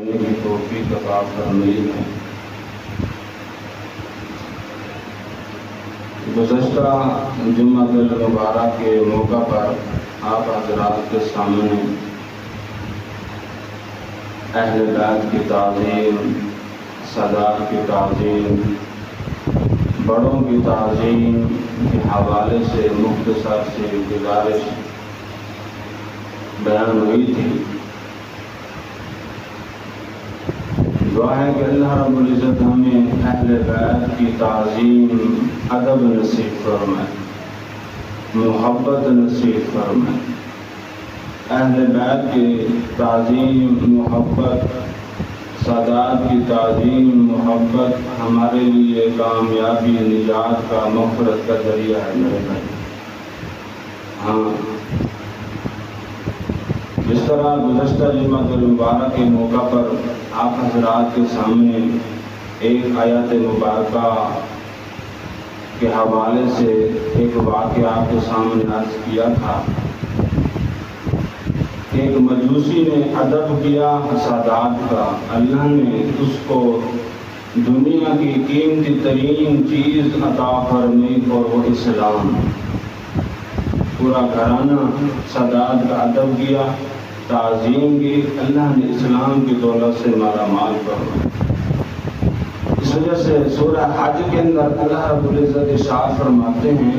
کی توفیق عطا فرمائی ہے۔ گزشتہ جمعہ المبارک کے موقع پر آپ حضرات کے سامنے اہل بیت کی تعظیم، سادات کی تعظیم، بڑوں کی تعظیم کے حوالے سے مختصر سی گزارش بیان ہوئی تھی۔ دعا ہے کہ اللہ رب العزت ہمیں اہل بیت کی تعظیم ادب نصیب فرمائے، محبت نصیب فرمائے۔ اہل بیت کی تعظیم، محبت، سادات کی تعظیم، محبت ہمارے لیے کامیابی، نجات کا، مغفرت کا ذریعہ ہے میرے بھائی۔ ہاں، جس طرح گزشتہ جمعہ المبارک کے موقع پر آپ حضرات کے سامنے ایک آیت مبارکہ کے حوالے سے ایک واقعہ آپ کے سامنے عرض کیا تھا۔ ایک مجوسی نے ادب کیا سادات کا، اللہ نے اس کو دنیا کی قیمتی ترین چیز عطا فرمائی اور وہ اسلام۔ پورا گھرانہ سادات کا ادب کیا، تعظیم کی، اللہ نے اسلام کی دولت سے مالا مال فرمایا۔ اس وجہ سے سورہ حج کے اندر اللہ رب العزت ارشاد فرماتے ہیں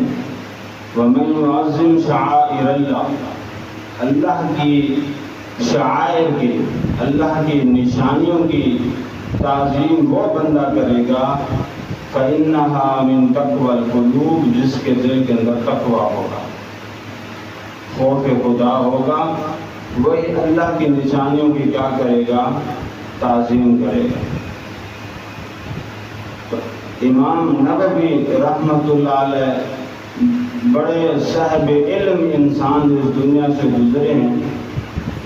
وَمَن يُعَظِّمْ شَعَائِرَ اللَّهِ، اللہ کی شعائر کی، اللہ کی نشانیوں کی تعظیم وہ بندہ کرے گا فَإِنَّهَا مِن تَقْوَى الْقُلُوبِ، جس کے دل کے اندر تقویٰ ہوگا، خوف خدا ہوگا، وہی اللہ کی نشانیوں کی کیا کرے گا؟ تعظیم کرے گا۔ امام نووی رحمۃ اللہ علیہ بڑے صاحب علم انسان اس دنیا سے گزرے ہیں،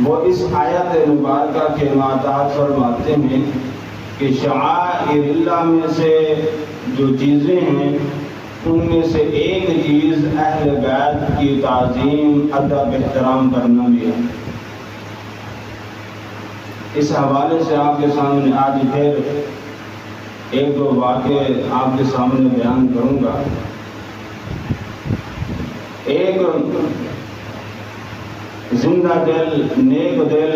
وہ اس آیت مبارکہ کے ماتحت فرماتے ہیں کہ شعائر اللہ میں سے جو چیزیں ہیں ان میں سے ایک چیز اہل بیت کی تعظیم، ادب، احترام کرنا بھی ہے۔ اس حوالے سے آپ کے سامنے آج پھر ایک دو واقعے آپ کے سامنے بیان کروں گا۔ ایک زندہ دل، نیک دل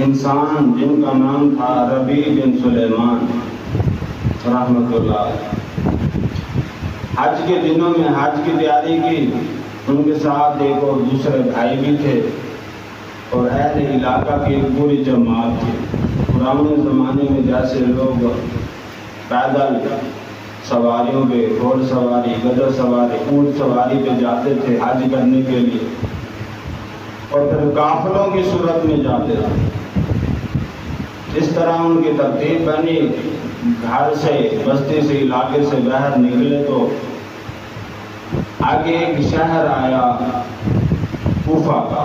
انسان جن کا نام تھا ربیع بن سلیمان رحمۃ اللہ علیہ، حج کے دنوں میں حج کی تیاری کی، ان کے ساتھ ایک اور دوسرے بھائی بھی تھے اور اہل علاقہ کی ایک پوری جماعت تھی۔ پرانے زمانے میں جیسے لوگ پیدل سواریوں پہ، گھوڑ سواری، گدھا سواری، اونٹ سواری پہ جاتے تھے حج کرنے کے لیے، اور پھر قافلوں کی صورت میں جاتے تھے۔ اس طرح ان کی ترتیب بنی، گھر سے، بستی سے، علاقے سے باہر نکلے تو آگے ایک شہر آیا کوفہ کا،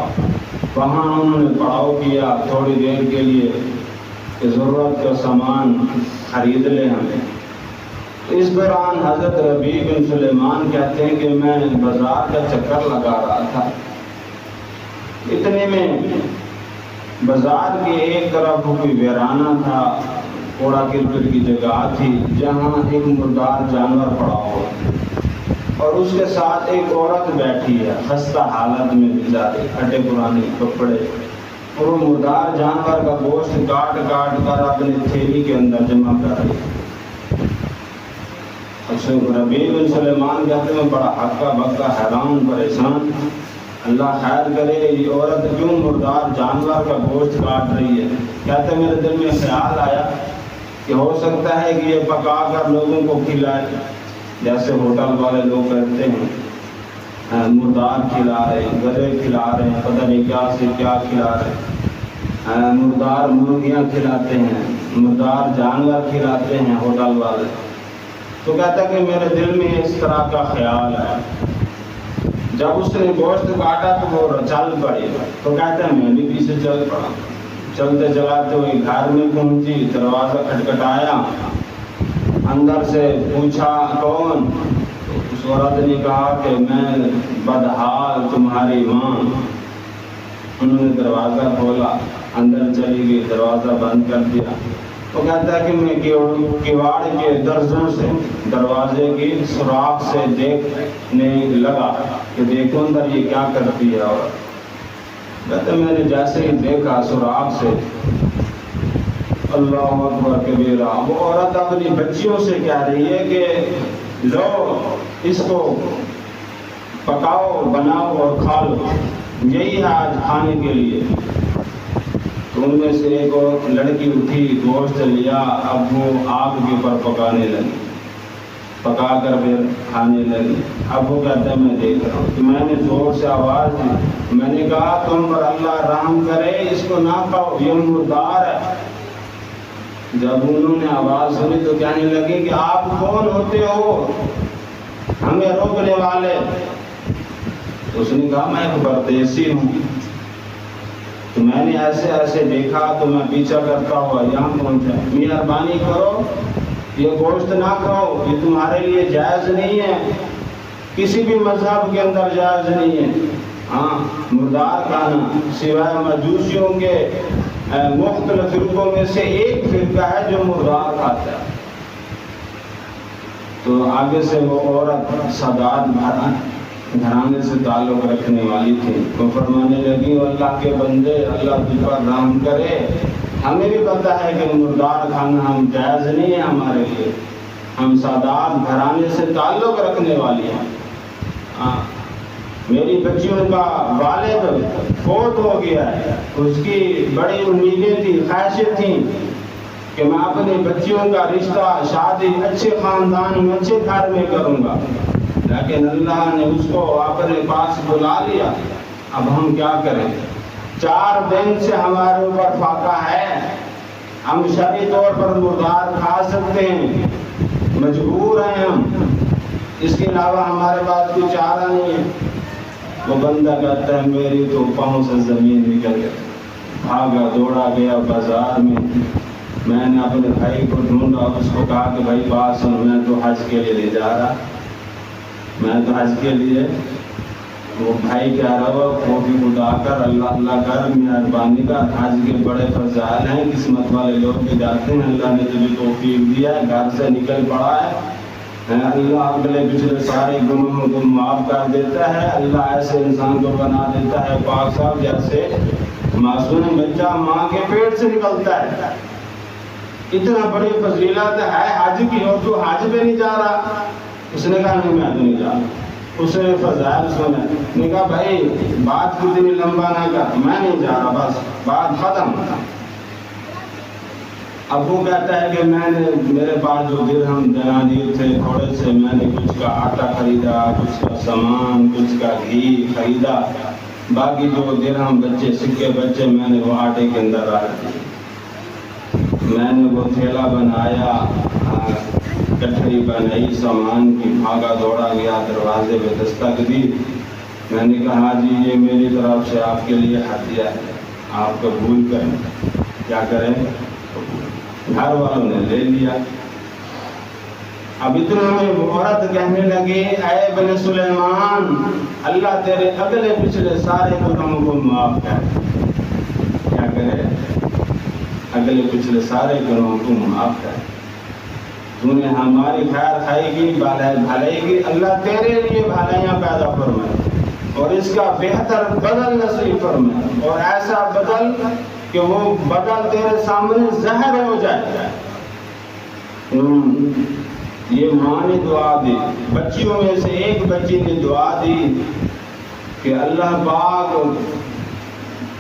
وہاں انہوں نے پڑاؤ کیا تھوڑی دیر کے لیے کہ ضرورت کا سامان خرید لیں ہمیں۔ اس دوران حضرت ربیع بن سلیمان کہتے ہیں کہ میں بازار کا چکر لگا رہا تھا، اتنے میں بازار کی ایک طرف کوئی ویرانہ تھا، کوڑا کرکٹ کی جگہ تھی جہاں ایک مردار جانور پڑا ہوا اور اس کے ساتھ ایک عورت بیٹھی ہے خستہ حالت میں، بیچاری پھٹے پرانے کپڑے، اور وہ مردار جانور کا گوشت کاٹ کاٹ کر اپنی تھیلی کے اندر جمع کر رہی ہے۔ ربیع بن سلیمان کہتے ہیں بڑا ہکا بکا، حیران پریشان، اللہ خیر کرے یہ عورت کیوں مردار جانور کا گوشت کاٹ رہی ہے۔ کہتے میرے دل میں خیال آیا کہ ہو سکتا ہے کہ یہ پکا کر لوگوں کو کھلائے، جیسے ہوٹل والے لوگ کرتے ہیں، مردار کھلا رہے ہیں، گدھے کھلا رہے ہیں، پتہ نہیں کیا سے کیا کھلا رہے ہیں، مردار مرغیاں کھلاتے ہیں، مردار جانور کھلاتے ہیں ہوٹل والے۔ تو کہتا ہے کہ میرے دل میں اس طرح کا خیال ہے۔ جب اس نے گوشت کاٹا تو وہ چل پڑی، تو کہتا ہے میں بھی پیچھے چل پڑا۔ چلتے چلاتے ہوئے گھر میں پہنچی، دروازہ کھٹکھٹایا، اندر سے پوچھا کون؟ اس عورت نے کہا کہ میں بدحال تمہاری ماں۔ انہوں نے دروازہ کھولا اندر چلی گئی، دروازہ بند کر دیا۔ وہ کہتا ہے کہ میں کیواڑ کے درزوں سے، دروازے کی سوراخ سے دیکھنے لگا کہ دیکھو اندر یہ کیا کرتی ہے عورت۔ کہتا میں نے جیسے ہی دیکھا سوراخ سے، اللہ اکبر کبیرہ، وہ عورت اپنی بچیوں سے کہہ رہی ہے کہ لو اس کو پکاؤ، بناؤ اور کھا لو، یہی ہے آج کھانے کے لیے۔ تو ان میں سے ایک اور لڑکی اٹھی، گوشت لیا، اب وہ آگ کے اوپر پکانے لگی، پکا کر پھر کھانے لگی۔ اب وہ کہتا ہے میں دیکھ رہا ہوں کہ میں نے زور سے آواز دی، میں نے کہا تم پر اللہ رحم کرے، اس کو نہ کھاؤ، یہ مردار ہے۔ جب انہوں نے آواز سنی تو کہنے لگے کہ آپ کون ہوتے ہو ہمیں روکنے والے؟ تو اس نے کہا میں ایک پردیسی ہوں، تو میں نے ایسے ایسے دیکھا تو میں پیچھا کرتا ہوا یہاں پہنچا، مہربانی کرو یہ گوشت نہ کھاؤ، یہ تمہارے لیے جائز نہیں ہے، کسی بھی مذہب کے اندر جائز نہیں ہے۔ ہاں مردار کھانا سوائے مجوسیوں کے مختلف فرقوں میں سے ایک فرقہ ہے جو مردار کھاتا ہے۔ تو آگے سے وہ عورت سادات گھرانے سے تعلق رکھنے والی تھی، وہ فرمانے لگی اللہ کے بندے اللہ تجھ پر رحم کرے، ہمیں بھی پتہ ہے کہ مردار کھانا ہم جائز نہیں ہے ہمارے لیے، ہم سادات گھرانے سے تعلق رکھنے والی ہیں۔ میری بچیوں کا والد فوت ہو گیا ہے، اس کی بڑی امیدیں تھیں، خواہشیں تھیں کہ میں اپنی بچیوں کا رشتہ شادی اچھے خاندان میں اچھے گھر میں کروں گا، لیکن اللہ نے اس کو اپنے پاس بلا لیا۔ اب ہم کیا کریں؟ 4 دن سے ہمارے اوپر فاقہ ہے، ہم شرعی طور پر مردار کھا سکتے ہیں، مجبور ہیں ہم، اس کے علاوہ ہمارے پاس کوئی چارہ نہیں ہے۔ وہ بندہ کہتا ہے میری تو پاؤں سے زمین نکل گئی، بھاگا دوڑا گیا بازار میں نے اپنے بھائی کو ڈھونڈا، اس کو کہا کہ بھائی بات سن، میں تو حج کے لیے نہیں جا رہا، میں تو حج کے لیے۔ وہ بھائی کہہ رہا ہوا کھوٹی اٹھا کر اللہ اللہ کر، مہربانی کا، حج کے بڑے فضائل ہیں، قسمت والے لوگ بھی جاتے ہیں، اللہ نے تجھے توفیق دیا ہے، گھر سے نکل پڑا ہے، اللہ اگلے پچھلے سارے گناہوں کو معاف کر دیتا ہے، اللہ ایسے انسان کو بنا دیتا ہے پاک صاحب جیسے معصوم بچہ ماں کے پیٹ سے نکلتا ہے۔ اتنا بڑی فضیلت ہے حج کی، اور تو حج پہ نہیں جا رہا؟ اس نے کہا نہیں میں تو نہیں جا رہا۔ اس نے فضائل سنا، نے کہا بھائی بات کتنی لمبا نہ کر، میں نہیں جا رہا، بس بات ختم۔ اب وہ کہتا ہے کہ میں نے میرے پاس جو درہم دنانیر تھے تھوڑے سے، میں نے کچھ کا آٹا خریدا، کچھ کا سامان، کچھ کا گھی خریدا، باقی جو درہم بچے سکے بچے میں نے وہ آٹے کے اندر رکھ دیے۔ میں نے وہ تھیلا بنایا، کٹھری بنائی سامان کی، بھاگا دوڑا گیا، دروازے پہ دستک دی، میں نے کہا جی یہ میری طرف سے آپ کے لیے ہدیہ ہے، آپ قبول کریں۔ کیا کریں؟ گھر والوں نے لے لیا۔ اب اتنے میں وہ عورت کہنے لگی اے بن سلیمان، اللہ تیرے اگلے پچھلے سارے گناہوں کو معاف کر۔ کیا کرے؟ اگلے پچھلے سارے گناہوں کو معاف کر، تو نے ہماری خیر خائی کی، بھلائی کی، اللہ تیرے لیے بھلائیاں پیدا فرمائے اور اس کا بہتر بدل نصیب فرمائے، اور ایسا بدل کہ وہ بدل تیرے سامنے زہر ہو جائے۔ یہ ماں نے دعا دی، بچیوں میں سے ایک بچی نے دعا دی کہ اللہ پاک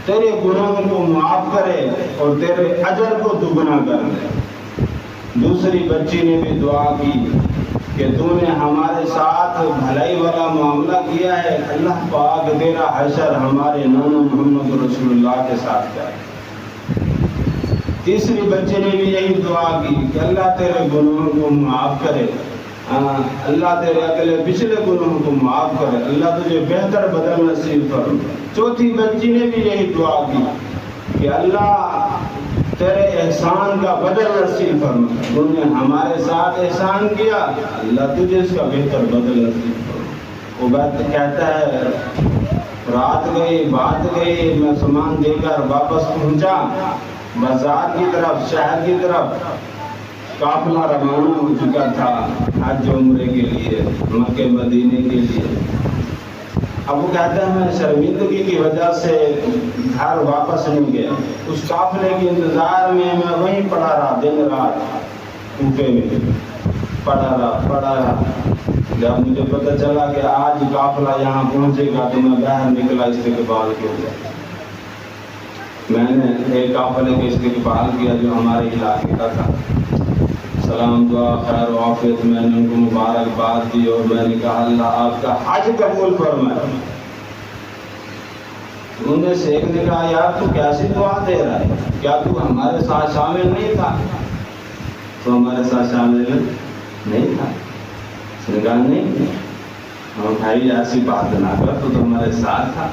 تیرے گناہوں کو معاف کرے اور تیرے اجر کو دگنا کر دے۔ دوسری بچی نے بھی دعا کی کہ تو نے ہمارے ساتھ بھلائی والا معاملہ کیا ہے، اللہ پاک تیرا حشر ہمارے نانا محمد رسول اللہ کے ساتھ کرے۔ تیسری بچے نے بھی یہی دعا کی کہ اللہ تیرے گناہوں کو معاف کرے، اللہ تیرے اگلے پچھلے گناہوں کو معاف کرے، اللہ تجھے بہتر بدل نصیب فرمائے۔ چوتھی بچی نے بھی یہی دعا کی کہ اللہ تیرے احسان کا بدل نصیب فرمائے، تو نے ہمارے ساتھ احسان کیا، اللہ تجھے اس کا بہتر بدل نصیب فرمائے۔ وہ بات کہتا ہے رات گئی، بات گئی، میں سامان دے کر واپس پہنچا بازار کی طرف، شہر کی طرف۔ قافلہ روانہ ہو چکا تھا حج عمرے کے لیے، مکہ مدینے کے لیے۔ اب وہ کہتا ہے میں شرمندگی کی وجہ سے گھر واپس نہیں گیا، اس قافلے کے انتظار میں وہیں پڑا رہا دن رات، کوفے میں پڑا رہا۔ جب مجھے پتہ چلا کہ آج قافلہ یہاں پہنچے گا تو میں باہر نکلا استقبال کے لیے۔ میں نے ایک قافلے کا استقبال کیا جو ہمارے علاقے کا تھا، سلام دعا خیر و عافیت میں نے ان کو مبارکباد دی اور میں نے کہا اللہ آپ کا حج قبول فرمائے۔ انہوں نے سے ایک نے کہا یار تو کیسی دعا دے رہا ہے، کیا تو ہمارے ساتھ شامل نہیں تھا؟ تو ہمارے ساتھ شامل نہیں تھا؟ اس نے کہا نہیں ہم بھائی ایسی بات نہ کر، تو ہمارے ساتھ تھا،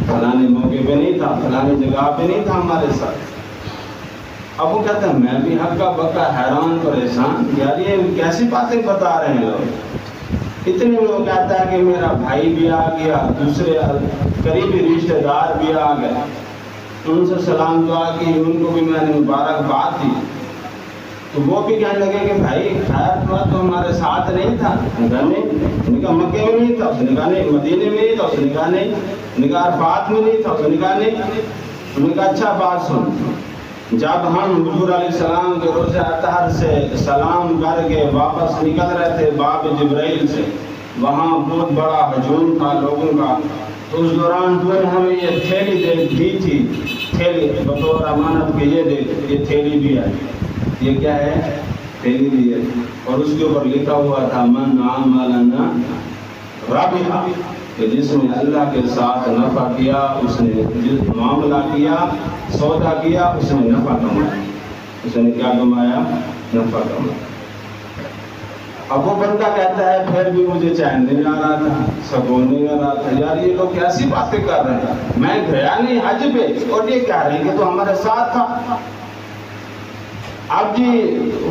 فلانے موقع پہ نہیں تھا، فلانے جگہ پہ نہیں تھا ہمارے ساتھ۔ اب وہ کہتا ہے میں بھی ہکا بکا حیران پریشان، یار یہ کیسی باتیں بتا رہے ہیں لوگ۔ اتنے میں وہ کہتا ہے کہ میرا بھائی بھی آ گیا، دوسرے قریبی رشتہ دار بھی آ گئے، ان سے سلام دعا کی، ان کو بھی میں نے مبارکباد دی۔ تو وہ بھی کہنے لگے کہ بھائی خیر تو ہمارے ساتھ نہیں تھا؟ نہیں کہا مکے میں نہیں تھا، اس نے کہا نہیں مدینے میں نہیں تھا، اس نے کہا نہیں کہا عرفات میں نہیں تھا، اس نے کہا نہیں۔ انہوں نے کہا اچھا بات سن، جب ہم حضور علیہ السلام کے روزہ اطہر سے سلام کر کے واپس نکل رہے تھے باب جبرائیل سے، وہاں بہت بڑا ہجوم تھا لوگوں کا، تو اس دوران تو نے ہمیں یہ تھیلی دی تھی، تھیلی بطور امانت کے، یہ تھیلی بھی ہے، یہ کیا ہے؟ تھیلی بھی ہے، اور اس کے اوپر لکھا ہوا تھا من عملنا رابحہ، کہ جس نے اللہ کے ساتھ نفع کیا، اس نے جس معاملہ کیا، سودا کیا، اس نے نفع کمایا۔ اس نے کیا کمایا؟ نفع کمایا۔ اب وہ بندہ کہتا ہے پھر بھی مجھے چین نہیں آ رہا تھا، سکون نہیں آ رہا تھا، یار یہ لوگ کیسی باتیں کر رہے ہیں، میں گیا نہیں حج پہ اور یہ کہہ رہے ہیں کہ تو ہمارے ساتھ تھا۔ اب جی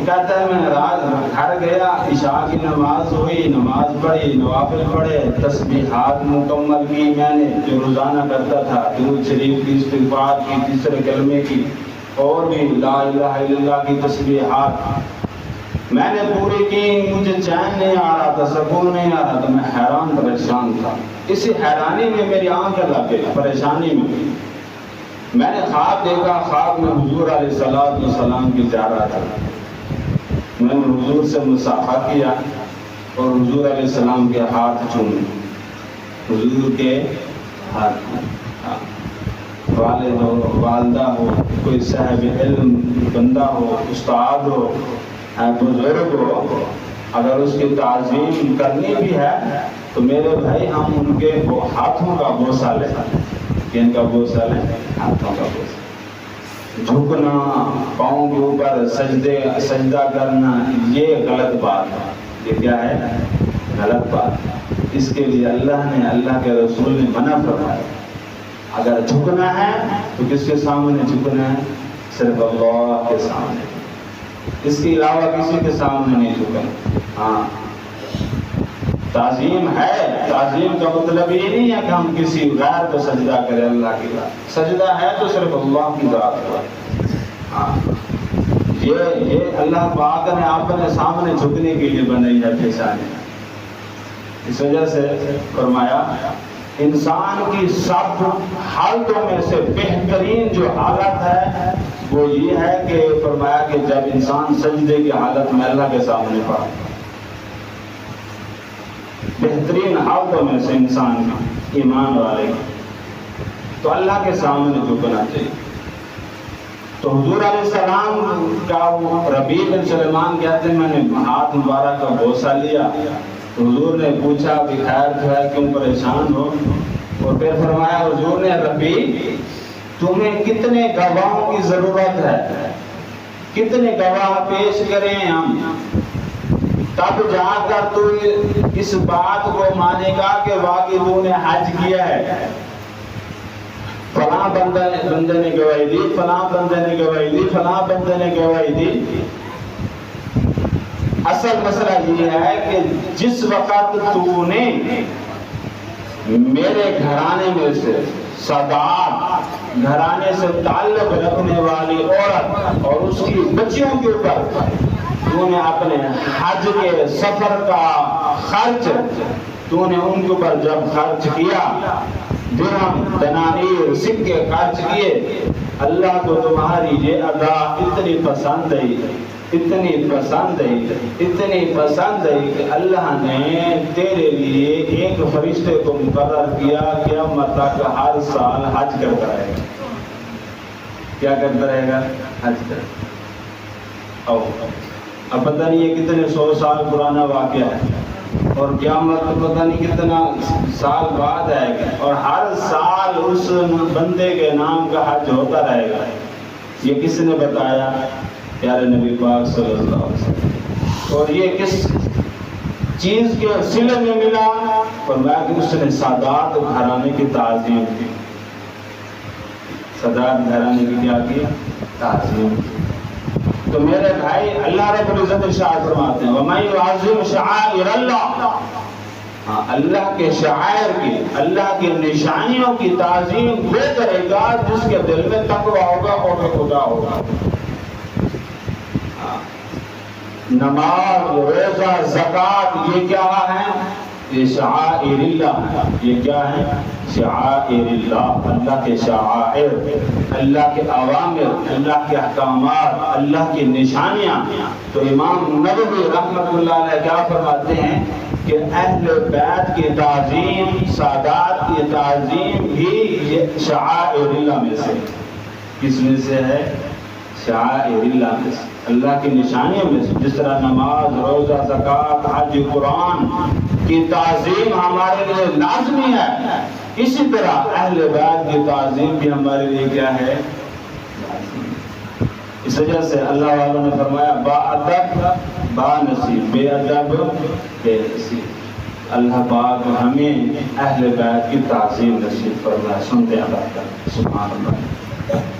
کہتا ہے میں رات گھر گیا، عشاء کی نماز ہوئی، نماز پڑھی، نوافل پڑھے، تسبیحات مکمل کی میں نے جو روزانہ کرتا تھا، درود شریف کی، استغفار کی، تیسرے کلمے کی، اور بھی لا الہ الا اللہ کی تسبیحات میں نے پوری کی۔ مجھے چین نہیں آ رہا تھا، سکون نہیں آ رہا تھا، میں حیران پریشان تھا۔ اسی حیرانی میں میری آنکھیں لگ گئی، پریشانی میں میں نے خواب دیکھا، خواب میں حضور علیہ السلام کی جا رہا تھا، میں نے حضور سے مصافحہ کیا اور حضور علیہ السلام کے ہاتھ چومے، حضور کے ہاتھ، والد ہو، والدہ ہو، کوئی صاحب علم بندہ ہو، استاد ہو، بزرگ ہو، اگر اس کی تعظیم کرنی بھی ہے تو میرے بھائی ہم ان کے ہاتھوں کا بوسہ لیں۔ کن کا بوسہ لیں؟ ہاتھوں کا بوسہ۔ جھکنا، پاؤں کے اوپر سجدہ کرنا، یہ غلط بات ہے۔ یہ کیا ہے؟ غلط بات۔ اس کے لیے اللہ کے رسول نے منع فرمایا۔ اگر جھکنا ہے تو کس کے سامنے جھکنا ہے؟ صرف اللہ کے سامنے، اس کے علاوہ کسی کے سامنے نہیں جھکنا۔ ہاں تعظیم ہے، تعظیم کا مطلب یہ نہیں ہے کہ ہم کسی غیر کو سجدہ کریں، اللہ کی ذات۔ سجدہ ہے تو صرف اللہ کی ذات ہوا۔ ہاں یہ اللہ پاک نے اپنے سامنے جھکنے کے لیے بنائی ہے پیشانی۔ اس وجہ سے فرمایا انسان کی سب حالتوں میں سے بہترین جو حالت ہے وہ یہ ہے کہ فرمایا کہ جب انسان سجدے کی حالت میں اللہ کے سامنے پڑا، بہترین حالتوں میں سے انسان کی، ایمان والے تو اللہ کے سامنے جھکنا چاہیے۔ تو حضور علیہ السلام کا وہ ربیع بن سلیمان کہتے ہیں میں نے ہاتھ مبارک کا بوسہ لیا تو حضور نے پوچھا کہ خیر تو ہے، کیوں پریشان ہو؟ اور پھر فرمایا حضور نے ربیع تمہیں کتنے گواہوں کی ضرورت ہے، کتنے گواہ پیش کریں ہم، تب جا کر تو اس بات کو مانے گا کہ واقعی تو نے حج کیا ہے۔ فلاں بندے نے گواہی دی، فلاں بندے نے گواہی دی، فلاں بندے نے گواہی دی۔ اصل مسئلہ یہ ہے کہ جس وقت تو نے میرے گھرانے میں سے سادات گھرانے سے تعلق رکھنے والی عورت اور اس کی بچیوں کے اوپر تو نے اپنے حج کے سفر کا خرچ تو نے ان کے اوپر جب خرچ کیا، درہم دنانیر سکے خرچ کیے، اللہ کو تمہاری یہ ادا اتنی پسند ہے، اتنی پسند ہے، اتنی پسند ہے کہ اللہ نے تیرے لیے ایک فرشتے کو مقرر کیا قیامت تک ہر سال حج کرتا رہے گا۔ کیا کرتا رہے گا؟ حج کرتا۔ اب پتہ نہیں یہ کتنے 100 سال پرانا واقعہ ہے اور قیامت پتہ نہیں کتنا سال بعد آئے گا، اور ہر سال اس بندے کے نام کا حج ہوتا رہے گا۔ یہ کس نے بتایا؟ پیارے نبی پاک صلی اللہ علیہ وسلم۔ اور یہ کس چیز کے صلے میں ملا؟ فرمایا کہ اس نے سادات گھرانے کی تعظیم کی۔ سادات گھرانے کی کیا کی؟ تعظیم کی۔ تو میرے بھائی، اللہ رب العزت ارشاد فرماتے ہیں وَمَن يُعَظِّمْ شَعَائِرَ اللَّهِ، اللہ کے شعائر کی، اللہ کی نشانیوں کی تعظیم وہ کرے گا جس کے دل میں تقوی ہوگا اور خدا ہوگا۔ نماز، روزہ، زکوٰۃ یہ کیا ہے؟ یہ شعائر اللہ ہے۔ یہ کیا ہے؟ شعائر اللہ، اللہ کے شعائر، اللہ کے اوامر، اللہ کے احکامات، اللہ کی نشانیاں۔ تو امام نووی رحمۃ اللہ علیہ کیا فرماتے ہیں کہ اہل بیت کی تعظیم، سادات کی تعظیم بھی یہ شعائر اللہ میں سے۔ کس میں سے ہے؟ شعائر اللہ میں سے، اللہ کی نشانیوں میں سے۔ جس طرح نماز، روزہ، زکوٰۃ، حج، قرآن کی تعظیم ہمارے لیے لازمی ہے، اسی طرح اہل بیت کی تعظیم بھی ہمارے لیے کیا ہے؟ اس وجہ سے اللہ والوں نے فرمایا با ادب با نصیب، بے ادب بے نصیب۔ اللہ پاک ہمیں اہل بیت کی تعظیم نصیب فرمائے۔ سنتے اللہ تعالیٰ سبحان اللہ۔